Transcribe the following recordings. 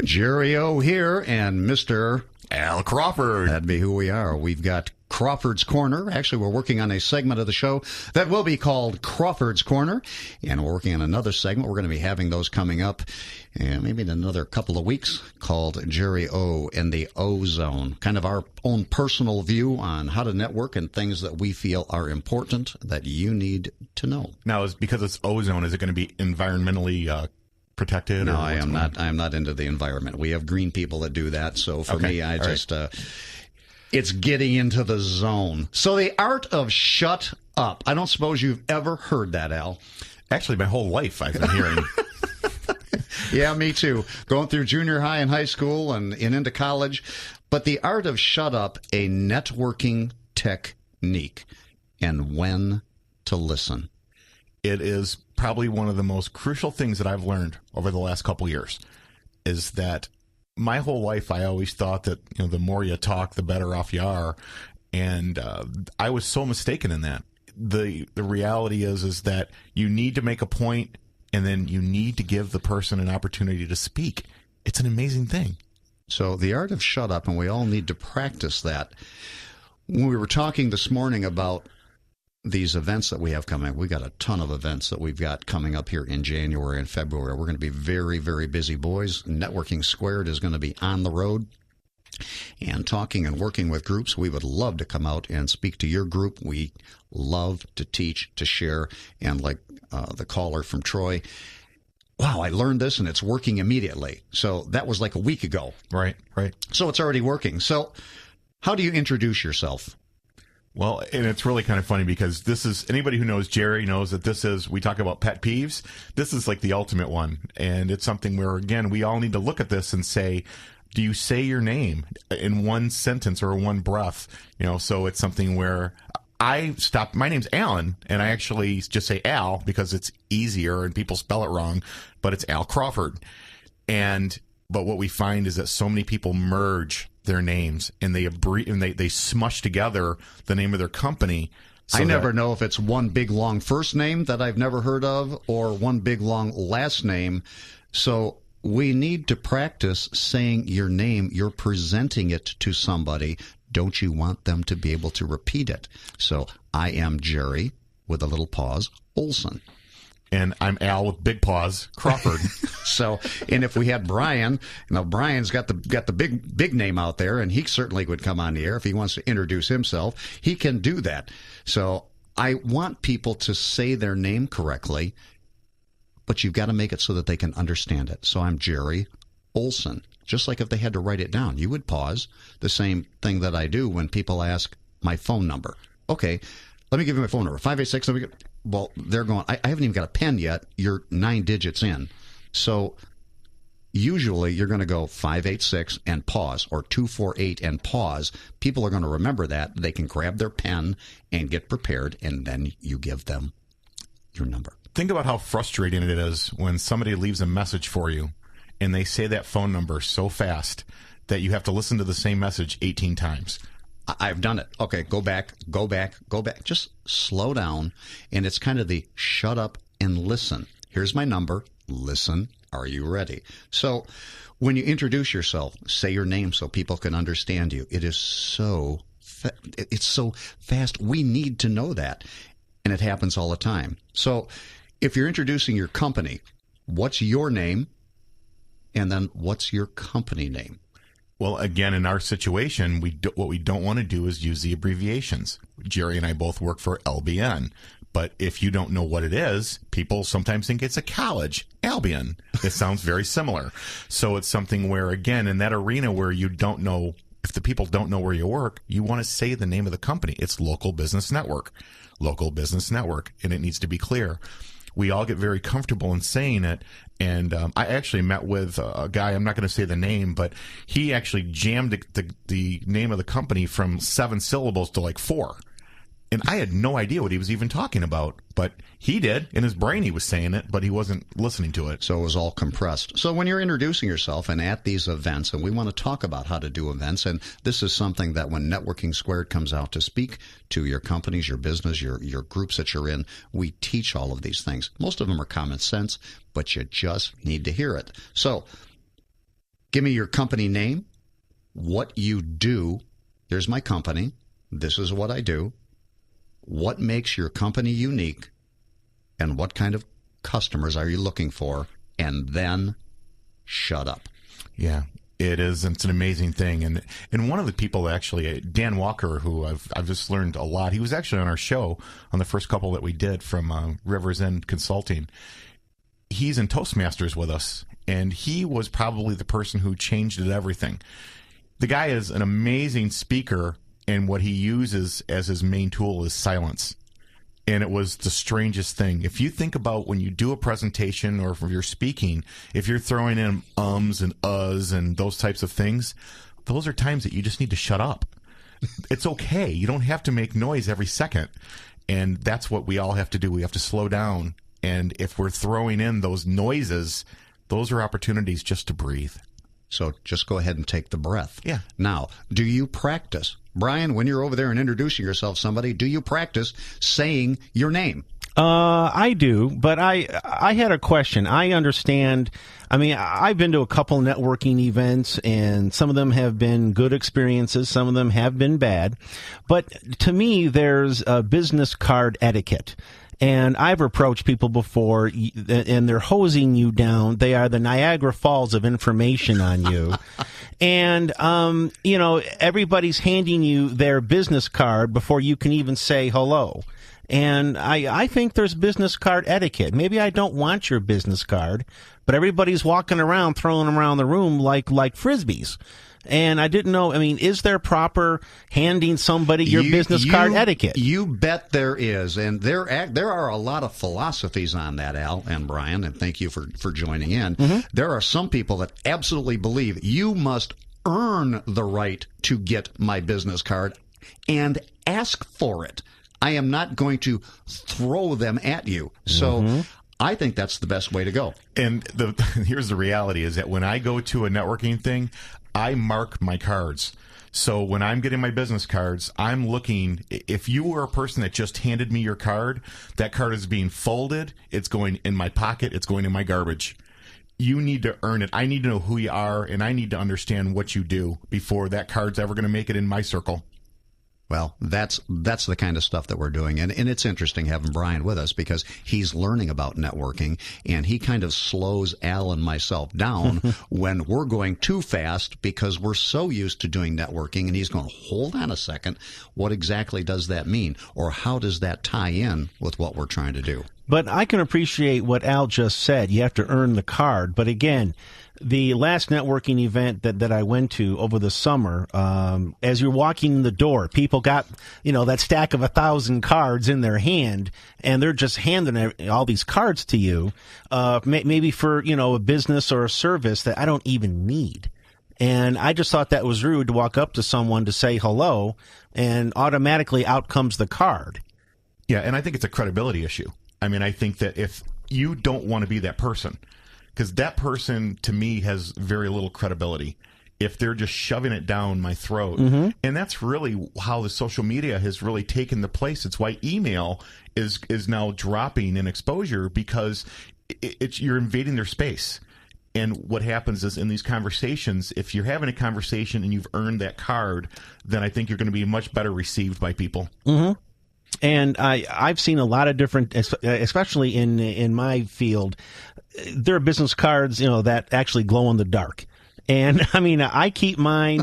Jerry O here and Mr. Al Crawford. That'd be who we are. We've got Crawford's Corner. Actually, we're working on a segment of the show that will be called Crawford's Corner, and we're working on another segment. We're going to be having those coming up and maybe in another couple of weeks, called Jerry O and the O Zone. Kind of our own personal view on how to network and things that we feel are important that you need to know. Now, because it's ozone, is it going to be environmentally protected? No, I am not. I am not into the environment. We have green people that do that. So for me, I just it's getting into the zone. So the art of shut up. I don't suppose you've ever heard that, Al. Actually, my whole life I've been hearing. Yeah, me too. Going through junior high and high school and into college. But the art of shut up, a networking technique, and when to listen. It is probably one of the most crucial things that I've learned over the last couple years, is that my whole life I always thought that, you know, the more you talk, the better off you are. And I was so mistaken in that. The reality is that you need to make a point, and then you need to give the person an opportunity to speak. It's an amazing thing. So the art of shut up, and we all need to practice that. When we were talking this morning about these events that we have coming up, we got a ton of events that we've got coming up here in January and February. We're going to be very, very busy, boys. Networking Squared is going to be on the road and talking and working with groups. We would love to come out and speak to your group. We love to teach, to share, and like the caller from Troy, wow, I learned this and it's working immediately. So that was like a week ago. Right. So it's already working. So how do you introduce yourself? Well, and it's really kind of funny because this is, anybody who knows Jerry knows that this is, we talk about pet peeves. This is like the ultimate one. And it's something where, again, we all need to look at this and say, do you say your name in one sentence or one breath? You know, so it's something where my name's Alan, and I actually just say Al because it's easier and people spell it wrong, but it's Al Crawford. But what we find is that so many people merge their names and they smush together the name of their company. I never know if it's one big long first name that I've never heard of or one big long last name. So we need to practice saying your name. You're presenting it to somebody. Don't you want them to be able to repeat it? So I am Jerry, with a little pause, Olson. And I'm Al with big pause, Crawford. So, and if we had Brian, Brian's got the big name out there, and he certainly would come on the air if he wants to introduce himself. He can do that. So I want people to say their name correctly, but you've got to make it so that they can understand it. So I'm Jerry Olson. Just like if they had to write it down, you would pause. The same thing that I do when people ask my phone number. Okay, let me give you my phone number. 586. Well, they're going, I haven't even got a pen yet. You're 9 digits in. So usually you're going to go 586 and pause, or 248 and pause. People are going to remember that. They can grab their pen and get prepared, and then you give them your number. Think about how frustrating it is when somebody leaves a message for you and they say that phone number so fast that you have to listen to the same message 18 times. I've done it. Okay, go back. Just slow down. And it's kind of the shut up and listen. Here's my number. Listen. Are you ready? So when you introduce yourself, say your name so people can understand you. It is it's so fast. We need to know that. And it happens all the time. So if you're introducing your company, what's your name? And then what's your company name? Well, again, in our situation, what we don't want to do is use the abbreviations. Jerry and I both work for LBN. But if you don't know what it is, people sometimes think it's a college, Albion. It sounds very similar. So it's something where, again, in that arena where you don't know, if the people don't know where you work, you want to say the name of the company. It's Local Business Network. Local Business Network. And it needs to be clear. We all get very comfortable in saying it. And I actually met with a guy, I'm not going to say the name, but he actually jammed the name of the company from 7 syllables to like 4. And I had no idea what he was even talking about, but he did. In his brain, he was saying it, but he wasn't listening to it. So it was all compressed. So when you're introducing yourself and at these events, and we want to talk about how to do events, and this is something that when Networking Squared comes out to speak to your companies, your business, your groups that you're in, we teach all of these things. Most of them are common sense, but you just need to hear it. So Give me your company name, what you do. Here's my company. This is what I do. What makes your company unique, and what kind of customers are you looking for? And then shut up. Yeah. It is. It's an amazing thing. And one of the people, actually, Dan Walker, who I've just learned a lot, he was actually on our show on the first couple that we did from Rivers End Consulting. He's in Toastmasters with us, and he was probably the person who changed everything. The guy is an amazing speaker, and what he uses as his main tool is silence. And it was the strangest thing. If you think about when you do a presentation or if you're speaking, if you're throwing in ums and uhs and those types of things, those are times that you just need to shut up. It's okay. You don't have to make noise every second. And that's what we all have to do. We have to slow down. And if we're throwing in those noises, those are opportunities just to breathe. So just go ahead and take the breath. Yeah. Now, do you practice? Brian, when you're over there and introducing yourself to somebody, do you practice saying your name? I do, but I had a question. I understand. I mean, I've been to a couple networking events, and some of them have been good experiences. Some of them have been bad. But to me, there's a business card etiquette. And I've approached people before, and they're hosing you down. They are the Niagara Falls of information on you. And, everybody's handing you their business card before you can even say hello. And I think there's business card etiquette. Maybe I don't want your business card, but everybody's walking around throwing them around the room like Frisbees. And I didn't know, is there proper handing somebody your business card etiquette? You bet there is. And there are a lot of philosophies on that, Al and Brian, and thank you for joining in. Mm-hmm. There are some people that absolutely believe you must earn the right to get my business card and ask for it. I am not going to throw them at you. So I think that's the best way to go. And here's the reality is that when I go to a networking thing, I mark my cards. So when I'm getting my business cards, I'm looking, if you were a person that just handed me your card, that card is being folded, it's going in my pocket, it's going in my garbage. You need to earn it. I need to know who you are, and I need to understand what you do before that card's ever going to make it in my circle. Well, that's the kind of stuff that we're doing. And it's interesting having Brian with us because he's learning about networking, and he kind of slows Al and myself down when we're going too fast because we're so used to doing networking. And he's going, hold on a second. What exactly does that mean? Or how does that tie in with what we're trying to do? But I can appreciate what Al just said. You have to earn the card. But again, the last networking event that I went to over the summer, as you're walking in the door, people got, that stack of 1,000 cards in their hand, and they're just handing all these cards to you, maybe for, a business or a service that I don't even need. And I just thought that was rude to walk up to someone to say hello, and automatically out comes the card. Yeah, and I think it's a credibility issue. I think that if you don't want to be that person, because that person, to me, has very little credibility if they're just shoving it down my throat. Mm-hmm. And that's really how the social media has really taken the place. It's why email is now dropping in exposure because you're invading their space. And what happens is in these conversations, if you're having a conversation and you've earned that card, then I think you're going to be much better received by people. Mm-hmm. And I've seen a lot of different, especially in my field, there are business cards, that actually glow in the dark. And I keep my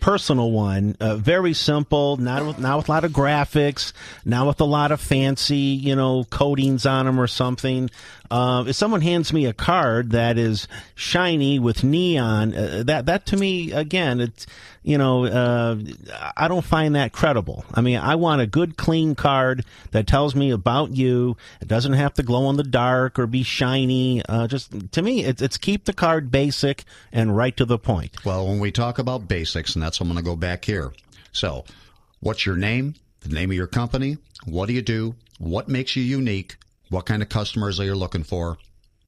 personal one, very simple, not with a lot of graphics, not with a lot of fancy, coatings on them or something. If someone hands me a card that is shiny with neon, that to me, again, it's, I don't find that credible. I want a good, clean card that tells me about you. It doesn't have to glow in the dark or be shiny. Just to me, it's keep the card basic and right to the point. Well, when we talk about basics, and that's I'm going to go back here. So, what's your name? The name of your company? What do you do? What makes you unique? What kind of customers are you looking for?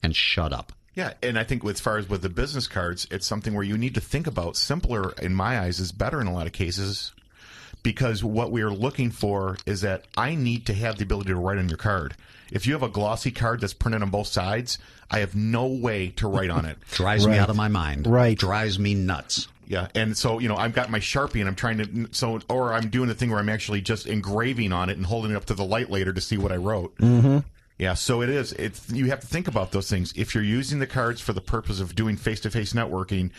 And shut up. Yeah, and I think as far as with the business cards, it's something where you need to think about. Simpler, in my eyes, is better in a lot of cases because what we are looking for is that I need to have the ability to write on your card. If you have a glossy card that's printed on both sides, I have no way to write on it. Drives me out of my mind. Right. Drives me nuts. Yeah, and so, I've got my Sharpie and I'm trying to, or I'm doing the thing where I'm actually just engraving on it and holding it up to the light later to see what I wrote. Mm-hmm. Yeah, so you have to think about those things. If you're using the cards for the purpose of doing face-to-face networking,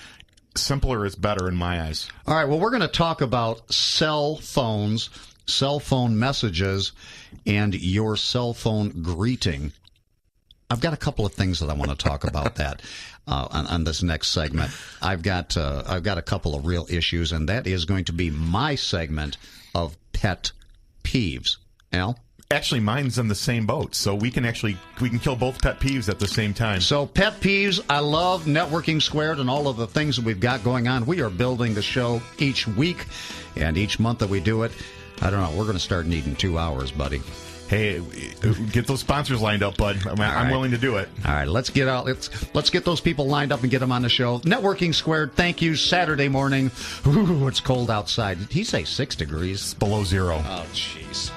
simpler is better in my eyes. All right, well, we're going to talk about cell phones, cell phone messages, and your cell phone greeting. I've got a couple of things that I want to talk about that on this next segment. I've got a couple of real issues, and that is going to be my segment of pet peeves. Al? Actually, mine's in the same boat, so we can kill both pet peeves at the same time. So pet peeves, I love Networking Squared and all of the things that we've got going on. We are building the show each week, and each month that we do it, I don't know, we're going to start needing 2 hours, buddy. Hey, get those sponsors lined up, bud. I'm willing to do it. All right, let's get those people lined up and get them on the show. Networking Squared, thank you. Saturday morning. Ooh, it's cold outside. Did he say 6 degrees? It's below zero. Oh, jeez.